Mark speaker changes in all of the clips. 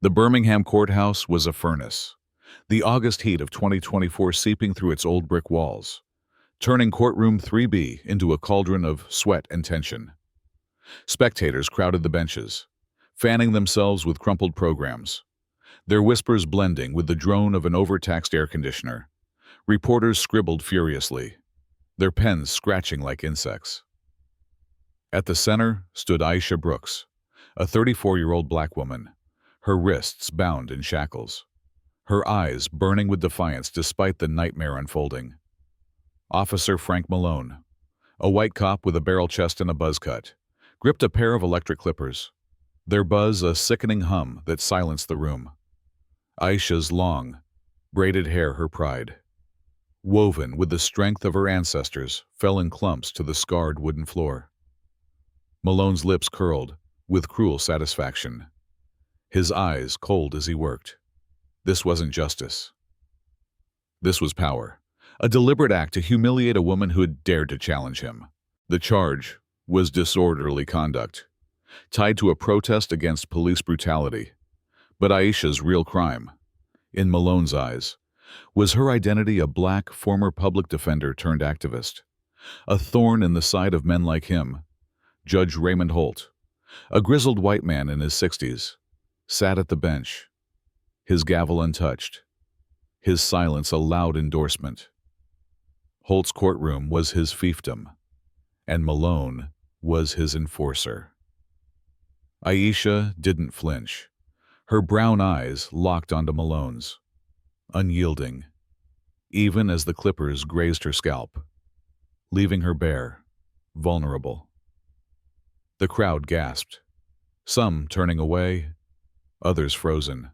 Speaker 1: The Birmingham courthouse was a furnace, the August heat of 2024 seeping through its old brick walls, turning Courtroom 3B into a cauldron of sweat and tension. Spectators crowded the benches, fanning themselves with crumpled programs, their whispers blending with the drone of an overtaxed air conditioner. Reporters scribbled furiously, their pens scratching like insects. At the center stood Aisha Brooks, a 34-year-old black woman, her wrists bound in shackles, her eyes burning with defiance despite the nightmare unfolding. Officer Frank Malone, a white cop with a barrel chest and a buzz cut, gripped a pair of electric clippers, their buzz a sickening hum that silenced the room. Aisha's long, braided hair her pride, woven with the strength of her ancestors, fell in clumps to the scarred wooden floor. Malone's lips curled with cruel satisfaction, his eyes cold as he worked. This wasn't justice. This was power, a deliberate act to humiliate a woman who had dared to challenge him. The charge was disorderly conduct, tied to a protest against police brutality. But Aisha's real crime, in Malone's eyes, was her identity a black former public defender turned activist, a thorn in the side of men like him. Judge Raymond Holt, a grizzled white man in his 60s, sat at the bench, his gavel untouched, his silence a loud endorsement. Holt's courtroom was his fiefdom, and Malone was his enforcer. Aisha didn't flinch, her brown eyes locked onto Malone's, unyielding, even as the clippers grazed her scalp, leaving her bare, vulnerable. The crowd gasped, some turning away, others frozen.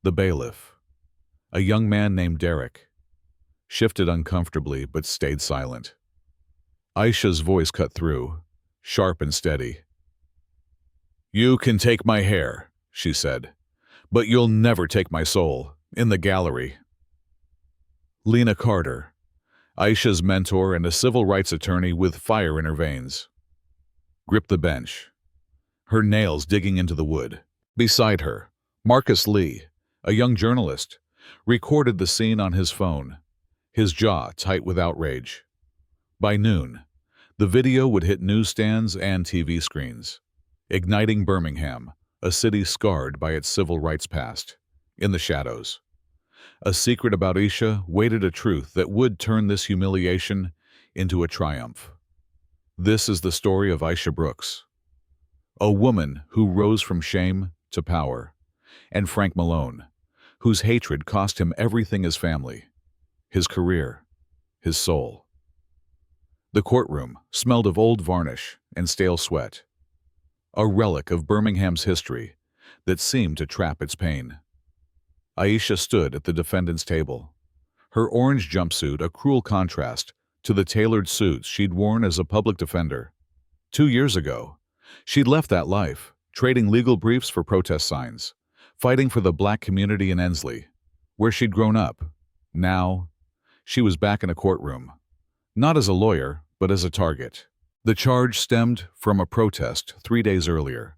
Speaker 1: The bailiff, a young man named Derek, shifted uncomfortably but stayed silent. Aisha's voice cut through, sharp and steady. "You can take my hair," she said, "but you'll never take my soul, in the gallery." Lena Carter, Aisha's mentor and a civil rights attorney with fire in her veins, gripped the bench, her nails digging into the wood. Beside her, Marcus Lee, a young journalist, recorded the scene on his phone, his jaw tight with outrage. By noon, the video would hit newsstands and TV screens, igniting Birmingham, a city scarred by its civil rights past. In the shadows, a secret about Aisha waited a truth that would turn this humiliation into a triumph. This is the story of Aisha Brooks, a woman who rose from shame to power, and Frank Malone, whose hatred cost him everything: his family, his career, his soul. The courtroom smelled of old varnish and stale sweat, a relic of Birmingham's history that seemed to trap its pain. Aisha stood at the defendant's table, her orange jumpsuit a cruel contrast to the tailored suits she'd worn as a public defender. 2 years ago, she'd left that life, trading legal briefs for protest signs, fighting for the black community in Ensley, where she'd grown up. Now, she was back in a courtroom, not as a lawyer, but as a target. The charge stemmed from a protest 3 days earlier,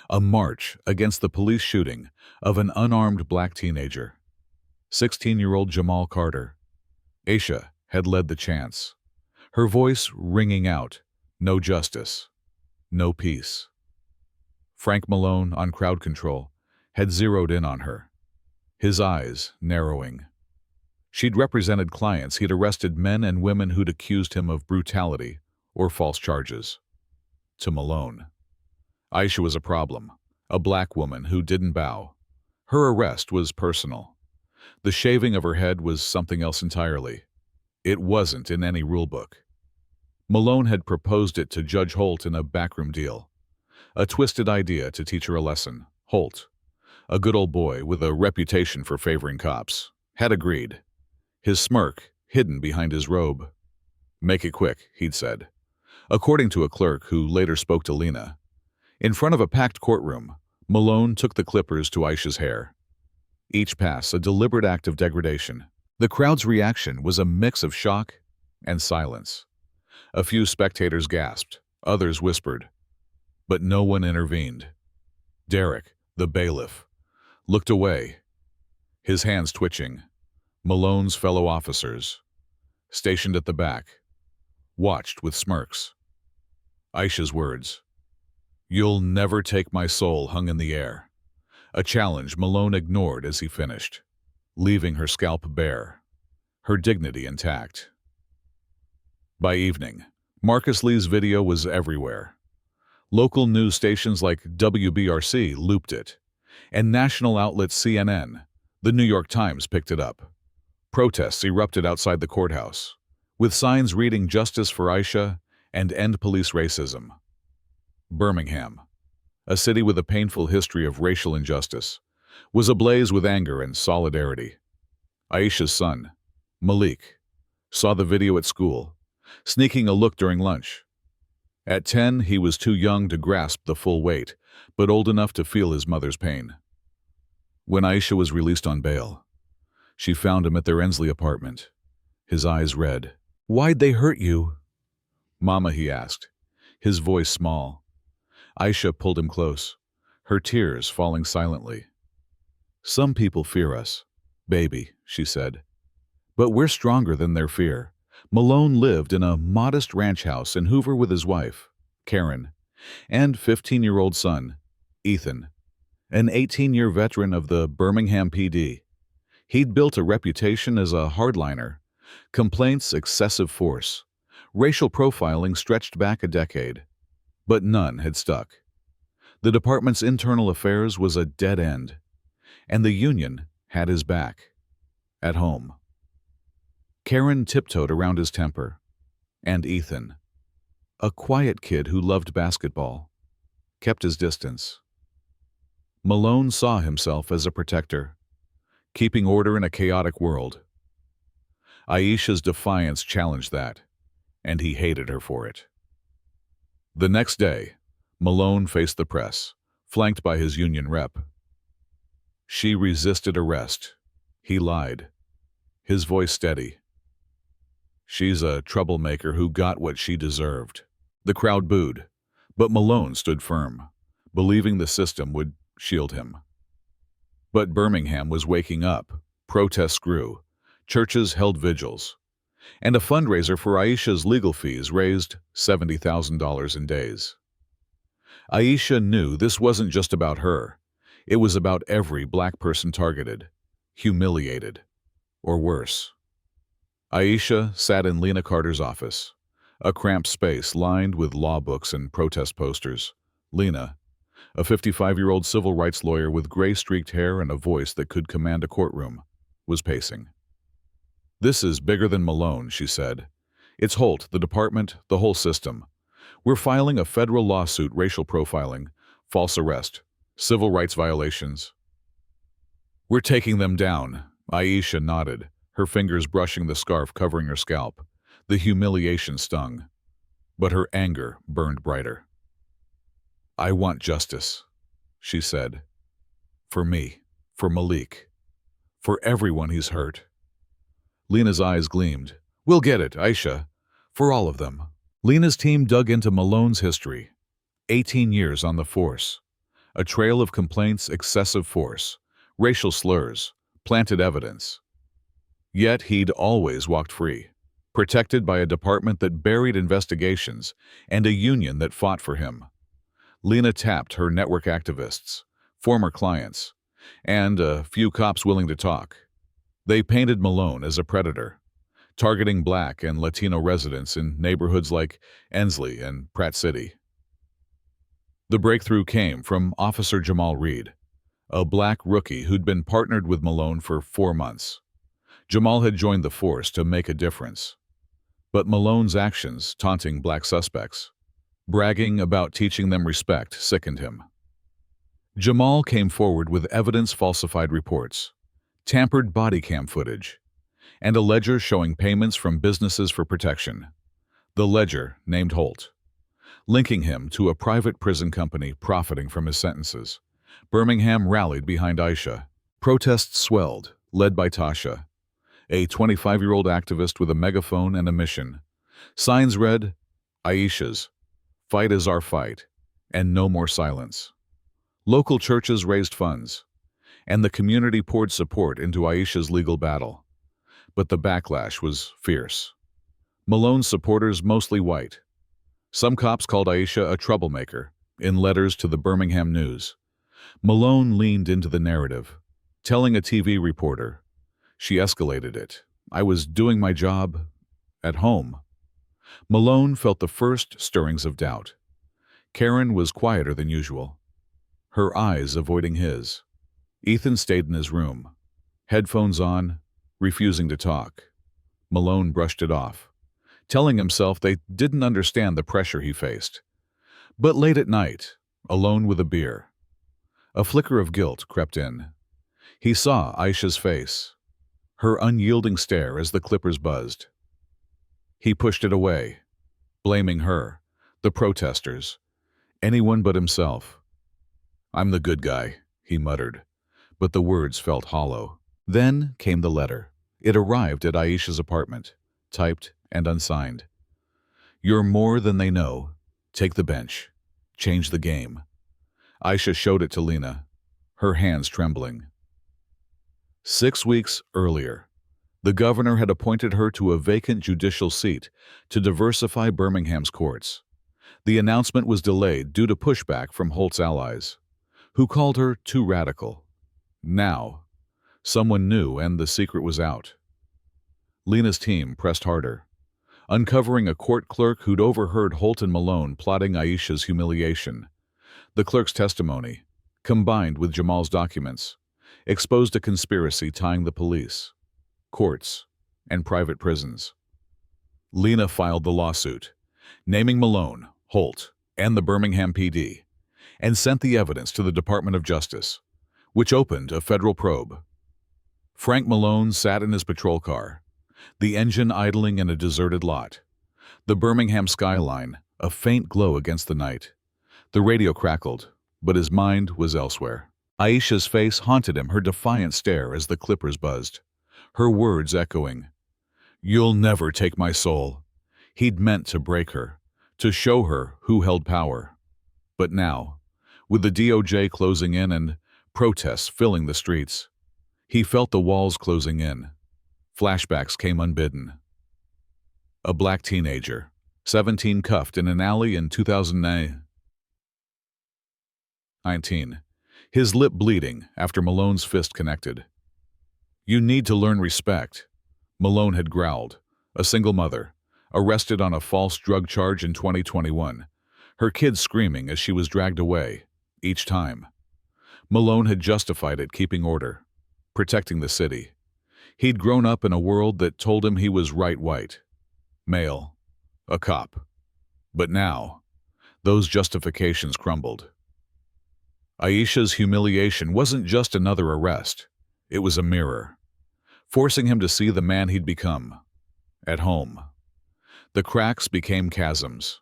Speaker 1: a march against the police shooting of an unarmed black teenager, 16-year-old Jamal Carter. Aisha had led the chants, her voice ringing out, "No justice, no peace." Frank Malone, on crowd control, had zeroed in on her, his eyes narrowing. She'd represented clients he'd arrested, men and women who'd accused him of brutality or false charges. To Malone, Aisha was a problem, a black woman who didn't bow. Her arrest was personal. The shaving of her head was something else entirely. It wasn't in any rulebook. Malone had proposed it to Judge Holt in a backroom deal, a twisted idea to teach her a lesson. Holt, a good old boy with a reputation for favoring cops, had agreed, his smirk hidden behind his robe. "Make it quick," he'd said, according to a clerk who later spoke to Lena. In front of a packed courtroom, Malone took the clippers to Aisha's hair, each pass a deliberate act of degradation. The crowd's reaction was a mix of shock and silence. A few spectators gasped, others whispered, but no one intervened. Derek, the bailiff, looked away, his hands twitching. Malone's fellow officers, stationed at the back, watched with smirks. Aisha's words, "You'll never take my soul," hung in the air. A challenge Malone ignored as he finished, leaving her scalp bare, her dignity intact. By evening, Marcus Lee's video was everywhere. Local news stations like WBRC looped it, and national outlet CNN, the New York Times, picked it up. Protests erupted outside the courthouse, with signs reading "Justice for Aisha" and "End Police Racism." Birmingham, a city with a painful history of racial injustice, was ablaze with anger and solidarity. Aisha's son, Malik, saw the video at school, sneaking a look during lunch. At 10, he was too young to grasp the full weight, but old enough to feel his mother's pain. When Aisha was released on bail, she found him at their Ensley apartment, his eyes red. "Why'd they hurt you?" "Mama," he asked, his voice small. Aisha pulled him close, her tears falling silently. "Some people fear us, baby," she said. "But we're stronger than their fear." Malone lived in a modest ranch house in Hoover with his wife, Karen, and 15-year-old son, Ethan, an 18-year veteran of the Birmingham PD. He'd built a reputation as a hardliner. Complaints, excessive force, racial profiling stretched back a decade, but none had stuck. The department's internal affairs was a dead end, and the union had his back. At home, Karen tiptoed around his temper, and Ethan, a quiet kid who loved basketball, kept his distance. Malone saw himself as a protector, keeping order in a chaotic world. Aisha's defiance challenged that, and he hated her for it. The next day, Malone faced the press, flanked by his union rep. She resisted arrest. He lied, his voice steady. "She's a troublemaker who got what she deserved." The crowd booed, but Malone stood firm, believing the system would shield him. But Birmingham was waking up. Protests grew. Churches held vigils. And a fundraiser for Aisha's legal fees raised $70,000 in days. Aisha knew this wasn't just about her. It was about every black person targeted, humiliated, or worse. Aisha sat in Lena Carter's office, a cramped space lined with law books and protest posters. Lena, a 55-year-old civil rights lawyer with gray-streaked hair and a voice that could command a courtroom, was pacing. "This is bigger than Malone," she said. "It's Holt, the department, the whole system. We're filing a federal lawsuit, racial profiling, false arrest, civil rights violations. We're taking them down." Aisha nodded, her fingers brushing the scarf covering her scalp. The humiliation stung, but her anger burned brighter. "I want justice," she said. "For me, for Malik, for everyone he's hurt." Lena's eyes gleamed. "We'll get it, Aisha, for all of them." Lena's team dug into Malone's history. 18 years on the force. A trail of complaints, excessive force, racial slurs, planted evidence. Yet he'd always walked free, protected by a department that buried investigations and a union that fought for him. Lena tapped her network activists, former clients, and a few cops willing to talk. They painted Malone as a predator, targeting black and Latino residents in neighborhoods like Ensley and Pratt City. The breakthrough came from Officer Jamal Reed, a black rookie who'd been partnered with Malone for 4 months. Jamal had joined the force to make a difference. But Malone's actions, taunting black suspects, bragging about teaching them respect, sickened him. Jamal came forward with evidence-falsified reports, tampered body cam footage, and a ledger showing payments from businesses for protection. The ledger named Holt, linking him to a private prison company profiting from his sentences. Birmingham rallied behind Aisha. Protests swelled, led by Tasha, a 25-year-old activist with a megaphone and a mission. Signs read, "Aisha's, fight is our fight, and no more silence." Local churches raised funds, and the community poured support into Aisha's legal battle. But the backlash was fierce. Malone's supporters, mostly white. Some cops called Aisha a troublemaker in letters to the Birmingham News. Malone leaned into the narrative, telling a TV reporter, "She escalated it. I was doing my job at home." Malone felt the first stirrings of doubt. Karen was quieter than usual, her eyes avoiding his. Ethan stayed in his room, headphones on, refusing to talk. Malone brushed it off, telling himself they didn't understand the pressure he faced. But late at night, alone with a beer, a flicker of guilt crept in. He saw Aisha's face, her unyielding stare as the clippers buzzed. He pushed it away, blaming her, the protesters, anyone but himself. "I'm the good guy," he muttered, but the words felt hollow. Then came the letter. It arrived at Aisha's apartment, typed and unsigned. "You're more than they know. Take the bench. Change the game." Aisha showed it to Lena, her hands trembling. 6 weeks earlier, the governor had appointed her to a vacant judicial seat to diversify Birmingham's courts. The announcement was delayed due to pushback from Holt's allies, who called her too radical. Now, someone knew and the secret was out. Lena's team pressed harder, uncovering a court clerk who'd overheard Holt and Malone plotting Aisha's humiliation. The clerk's testimony, combined with Jamal's documents, exposed a conspiracy tying the police, courts, and private prisons. Lena filed the lawsuit, naming Malone, Holt, and the Birmingham PD, and sent the evidence to the Department of Justice, which opened a federal probe. Frank Malone sat in his patrol car, the engine idling in a deserted lot. The Birmingham skyline, a faint glow against the night. The radio crackled, but his mind was elsewhere. Aisha's face haunted him, her defiant stare as the clippers buzzed, her words echoing. "You'll never take my soul." He'd meant to break her, to show her who held power. But now, with the DOJ closing in and protests filling the streets, he felt the walls closing in. Flashbacks came unbidden. A black teenager, 17, cuffed in an alley in 2019, his lip bleeding after Malone's fist connected. "You need to learn respect," Malone had growled. A single mother, arrested on a false drug charge in 2021, her kids screaming as she was dragged away, each time. Malone had justified it, keeping order, protecting the city. He'd grown up in a world that told him he was right white, male, a cop. But now, those justifications crumbled. Aisha's humiliation wasn't just another arrest. It was a mirror, forcing him to see the man he'd become, at home. The cracks became chasms.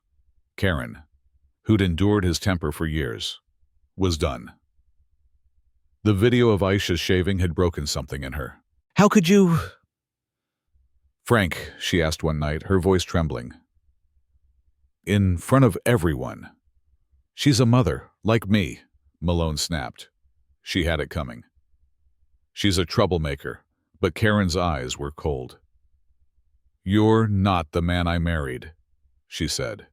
Speaker 1: Karen, who'd endured his temper for years, was done. The video of Aisha's shaving had broken something in her. "How could you—" "Frank," she asked one night, her voice trembling. "In front of everyone." "She's a mother, like me," Malone snapped. She had it coming. "She's a troublemaker," but Karen's eyes were cold. "You're not the man I married," she said.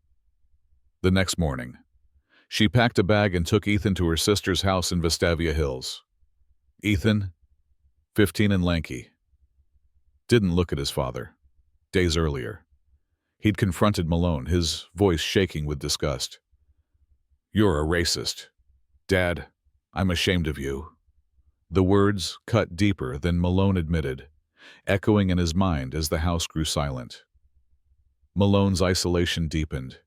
Speaker 1: The next morning, she packed a bag and took Ethan to her sister's house in Vestavia Hills. Ethan, 15 and lanky, didn't look at his father. Days earlier, he'd confronted Malone, his voice shaking with disgust. "You're a racist. Dad, I'm ashamed of you." The words cut deeper than Malone admitted, echoing in his mind as the house grew silent. Malone's isolation deepened.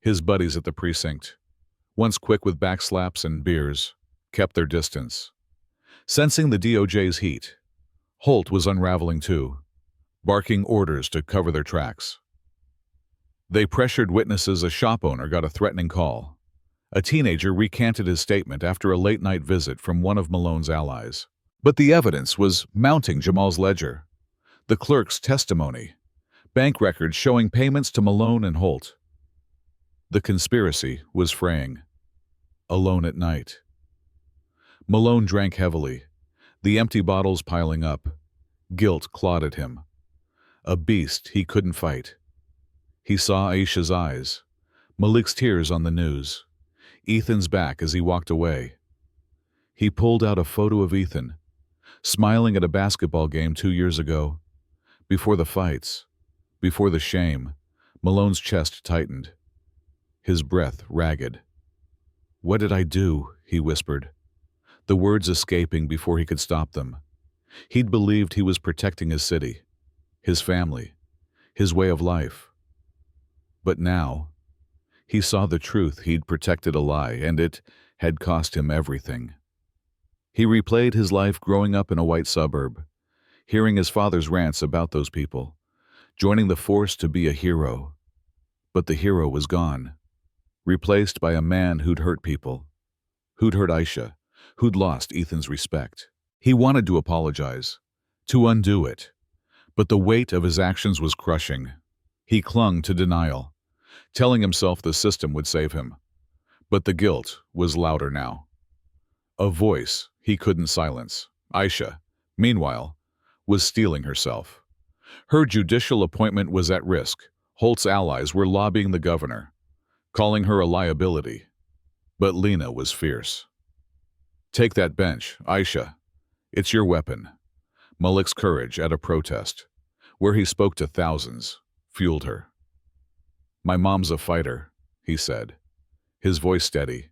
Speaker 1: His buddies at the precinct, once quick with backslaps and beers, kept their distance. Sensing the DOJ's heat, Holt was unraveling too, barking orders to cover their tracks. They pressured witnesses. A shop owner got a threatening call. A teenager recanted his statement after a late-night visit from one of Malone's allies. But the evidence was mounting. Jamal's ledger, the clerk's testimony, bank records showing payments to Malone and Holt. The conspiracy was fraying. Alone at night. Malone drank heavily, The empty bottles piling up. Guilt clawed at him. A beast he couldn't fight. He saw Aisha's eyes, Malik's tears on the news, Ethan's back as he walked away. He pulled out a photo of Ethan, smiling at a basketball game 2 years ago. Before the fights, before the shame, Malone's chest tightened, his breath ragged. "What did I do?" he whispered, the words escaping before he could stop them. He'd believed he was protecting his city, his family, his way of life. But now, he saw the truth. He'd protected a lie, and it had cost him everything. He replayed his life growing up in a white suburb, hearing his father's rants about those people, joining the force to be a hero. But the hero was gone, replaced by a man who'd hurt people, who'd hurt Aisha, who'd lost Ethan's respect. He wanted to apologize, to undo it, but the weight of his actions was crushing. He clung to denial, telling himself the system would save him. But the guilt was louder now. A voice he couldn't silence. Aisha, meanwhile, was steeling herself. Her judicial appointment was at risk. Holt's allies were lobbying the governor, calling her a liability. But Lena was fierce. "Take that bench, Aisha. It's your weapon." Malik's courage at a protest, where he spoke to thousands, fueled her. "My mom's a fighter," he said, his voice steady.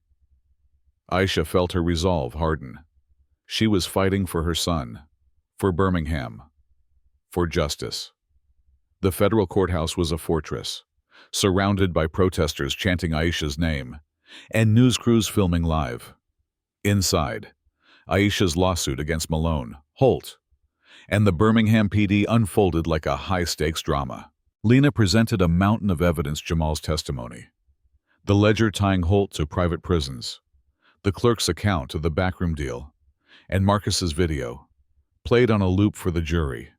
Speaker 1: Aisha felt her resolve harden. She was fighting for her son, for Birmingham, for justice. The federal courthouse was a fortress, surrounded by protesters chanting Aisha's name, and news crews filming live. Inside, Aisha's lawsuit against Malone, Holt, and the Birmingham PD unfolded like a high-stakes drama. Lena presented a mountain of evidence: Jamal's testimony, the ledger tying Holt to private prisons, the clerk's account of the backroom deal, and Marcus's video, played on a loop for the jury.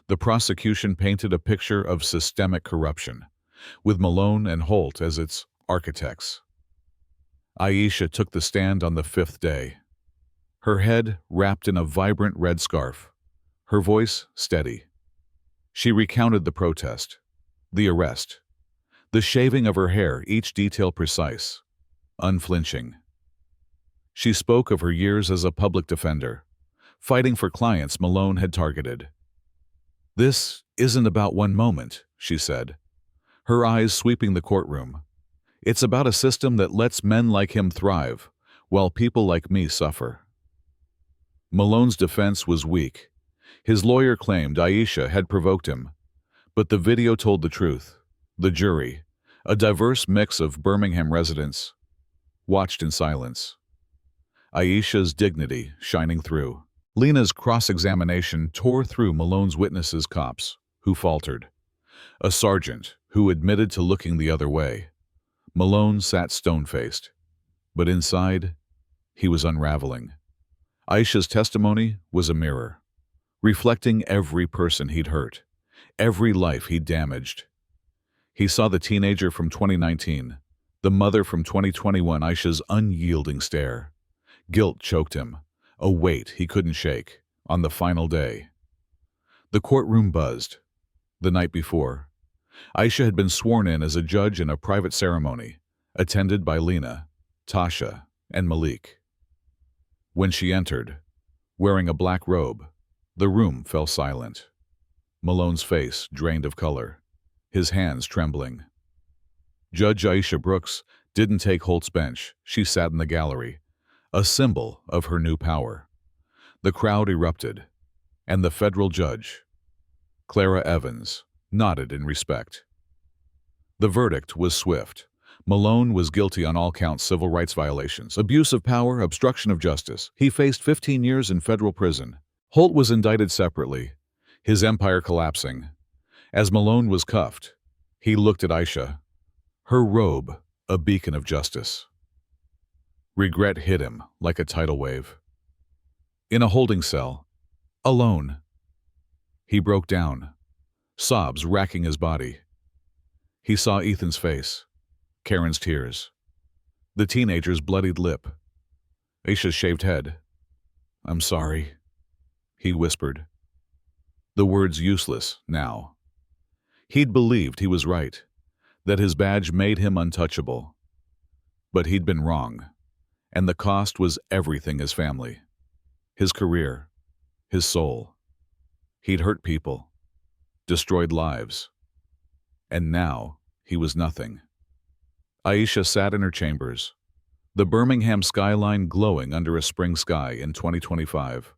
Speaker 1: The prosecution painted a picture of systemic corruption, with Malone and Holt as its architects. Aisha took the stand on the fifth day, her head wrapped in a vibrant red scarf, her voice steady. She recounted the protest, the arrest, the shaving of her hair, each detail precise, unflinching. She spoke of her years as a public defender, fighting for clients Malone had targeted. "This isn't about one moment," she said, her eyes sweeping the courtroom. "It's about a system that lets men like him thrive, while people like me suffer." Malone's defense was weak. His lawyer claimed Aisha had provoked him, but the video told the truth. The jury, a diverse mix of Birmingham residents, watched in silence. Aisha's dignity shining through. Lena's cross-examination tore through Malone's witnesses, cops who faltered, a sergeant who admitted to looking the other way. Malone sat stone-faced, but inside, he was unraveling. Aisha's testimony was a mirror, reflecting every person he'd hurt, every life he'd damaged. He saw the teenager from 2019, the mother from 2021, Aisha's unyielding stare. Guilt choked him, a weight he couldn't shake, on the final day. The courtroom buzzed. The night before, Aisha had been sworn in as a judge in a private ceremony, attended by Lena, Tasha, and Malik. When she entered, wearing a black robe, the room fell silent. Malone's face drained of color, his hands trembling. Judge Aisha Brooks didn't take Holt's bench. She sat in the gallery, a symbol of her new power. The crowd erupted, and the federal judge, Clara Evans, nodded in respect. The verdict was swift. Malone was guilty on all counts: civil rights violations, abuse of power, obstruction of justice. He faced 15 years in federal prison. Holt was indicted separately, his empire collapsing. As Malone was cuffed, he looked at Aisha, her robe a beacon of justice. Regret hit him like a tidal wave. In a holding cell, alone, he broke down, sobs racking his body. He saw Ethan's face, Karen's tears, the teenager's bloodied lip, Aisha's shaved head. "I'm sorry," he whispered. The words useless now. He'd believed he was right, that his badge made him untouchable. But he'd been wrong, and the cost was everything: his family, his career, his soul. He'd hurt people, destroyed lives, and now he was nothing. Aisha sat in her chambers, the Birmingham skyline glowing under a spring sky in 2025.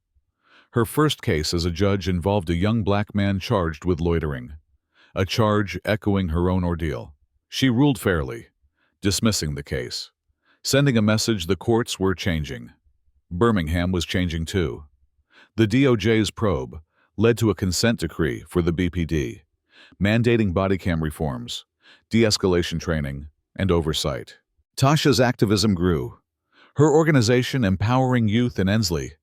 Speaker 1: Her first case as a judge involved a young black man charged with loitering, a charge echoing her own ordeal. She ruled fairly, dismissing the case, sending a message the courts were changing. Birmingham was changing too. The DOJ's probe led to a consent decree for the BPD, mandating body cam reforms, de-escalation training, and oversight. Tasha's activism grew. Her organization empowering youth in Ensley,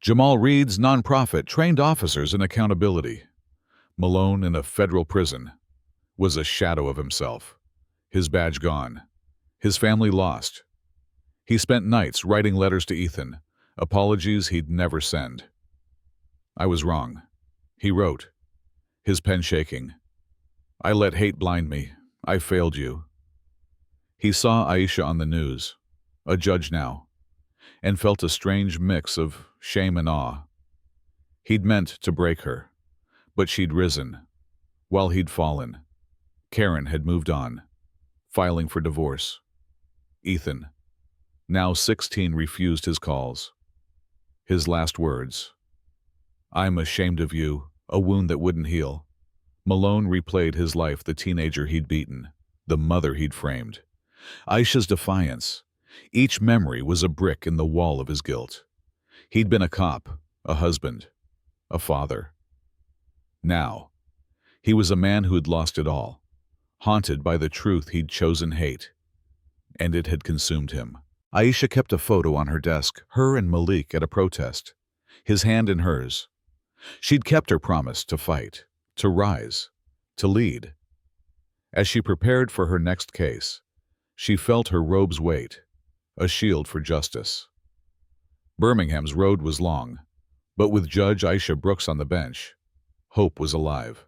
Speaker 1: Jamal Reed's nonprofit trained officers in accountability. Malone in a federal prison was a shadow of himself. His badge gone. His family lost. He spent nights writing letters to Ethan, apologies he'd never send. I was wrong, he wrote, his pen shaking. I let hate blind me. I failed you. He saw Aisha on the news, a judge now, and felt a strange mix of shame and awe. He'd meant to break her, but she'd risen, while he'd fallen. Karen had moved on, filing for divorce. Ethan, now 16, refused his calls. His last words, "I'm ashamed of you," a wound that wouldn't heal. Malone replayed his life, the teenager he'd beaten, the mother he'd framed. Aisha's defiance. Each memory was a brick in the wall of his guilt. He'd been a cop, a husband, a father. Now, he was a man who had lost it all, haunted by the truth he'd chosen hate, and it had consumed him. Aisha kept a photo on her desk, her and Malik at a protest, his hand in hers. She'd kept her promise to fight, to rise, to lead. As she prepared for her next case, she felt her robe's weight, a shield for justice. Birmingham's road was long, but with Judge Aisha Brooks on the bench, hope was alive.